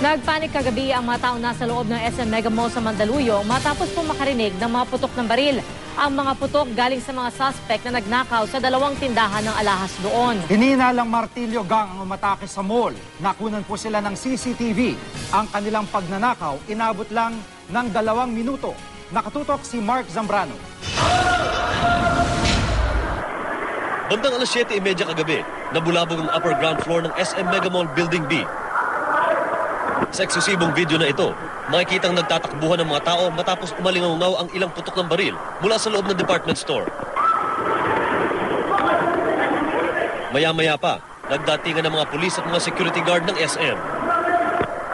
Nagpanik kagabi ang mga taong nasa loob ng SM Mega Mall sa Mandaluyong matapos po makarinig ng mga putok ng baril. Ang mga putok galing sa mga suspect na nagnakaw sa dalawang tindahan ng alahas doon. Hinihinalang Martilyo Gang ang umatake sa mall. Nakunan po sila ng CCTV. Ang kanilang pagnanakaw inabot lang ng 2 minuto. Nakatutok si Mark Zambrano. Bandang alas 7:30 kagabi, nabulabog ang upper ground floor ng SM Mega Mall Building B. Sa eksklusibong video na ito, makikitang nagtatakbuhan ng mga tao matapos umalingaw ang ilang putok ng baril mula sa loob ng department store. Maya-maya pa, nagdatingan ng mga pulis at mga security guard ng SM.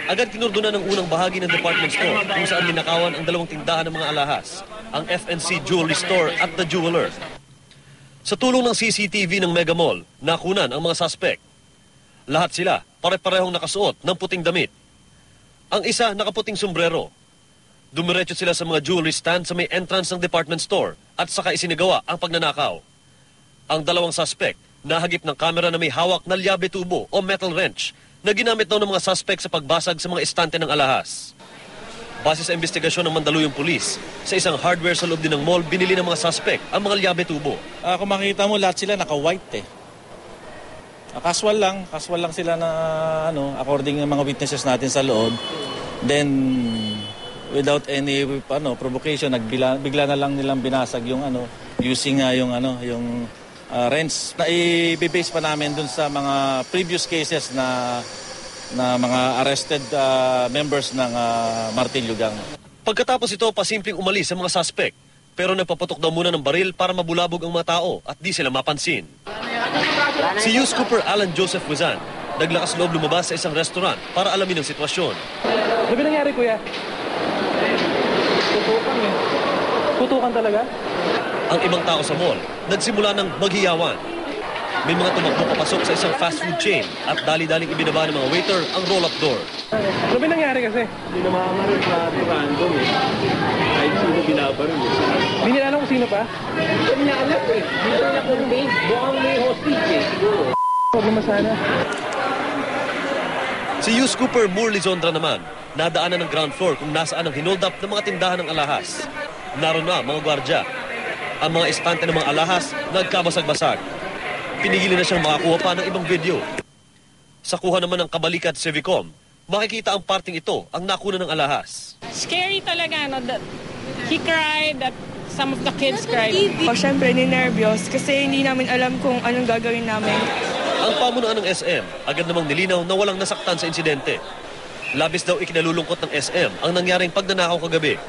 Agad kinurdunan ng unang bahagi ng department store kung saan ninakawan ang 2 tindahan ng mga alahas, ang FNC Jewelry Store at The Jeweler. Sa tulong ng CCTV ng Mega Mall, nakunan ang mga suspect. Lahat sila pare-parehong nakasuot ng puting damit. Ang isa nakaputing sombrero. Dumiretso sila sa mga jewelry stand sa may entrance ng department store at saka isinagawa ang pagnanakaw. Ang 2 suspect nahagip ng kamera na may hawak na llave tubo o metal wrench na ginamit daw ng mga suspect sa pagbasag sa mga estante ng alahas. Base sa investigasyon ng Mandaluyong Police, sa isang hardware sa loob din ng mall, binili ng mga suspect ang mga llave tubo. Kung makita mo, lahat sila naka-white Casual lang sila na according ng mga witnesses natin sa loob. Then without any provocation, bigla na lang nilang binasag yung using yung wrench. Na i-base pa namin dun sa mga previous cases na mga arrested members ng Martilyo Gang. Pagkatapos ito, pasimpleng umalis sa mga suspect. Pero nagpaputok daw muna ng baril para mabulabog ang mga tao at di sila mapansin. Si Youth Cooper Alan Joseph Wizan, naglakas loob lumabas sa isang restaurant para alamin ang sitwasyon. Ano ba nangyari, kuya? Putukan talaga? Ang ibang tao sa mall, nagsimula ng maghiyawan. May mga tumakbo papasok sa isang fast food chain at dali-daling ibinaba ng mga waiter ang roll-up door. Ano ba nangyari kasi? Hindi na makamaril sa random Kahit sino binabaril Hindi nila alam kung sino pa? Hindi niya alam Dito niya kung mukhang may hostage siguro. Huwag naman sana. Si Youth Cooper Moore Lizondra naman, nadaanan ng ground floor kung nasaan ang hinold up ng mga tindahan ng alahas. Naroon na mga gwardya. Ang mga estante ng mga alahas nagkabasag-basag. Pinigilin na siyang makakuha pa ng ibang video. Sa kuha naman ng Kabalikat Civicom, makikita ang parting ito ang nakuna ng alahas. Scary talaga, that he cried, that some of the kids cried. Siyempre, ninervyos kasi hindi namin alam kung anong gagawin namin. Ang pamunuan ng SM, agad namang nilinaw na walang nasaktan sa insidente. Labis daw ikinalulungkot ng SM ang nangyaring pagnanakaw kagabi.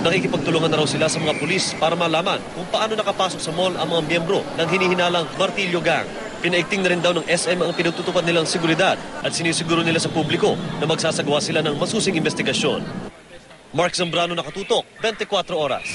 Nakikipagtulungan na raw sila sa mga pulis para malaman kung paano nakapasok sa mall ang mga miyembro ng hinihinalang Martilyo Gang. Pinaigting na rin daw ng SM ang pinagtutupad nilang seguridad at sinisiguro nila sa publiko na magsasagawa sila ng masusing investigasyon. Mark Zambrano, nakatutok, 24 oras.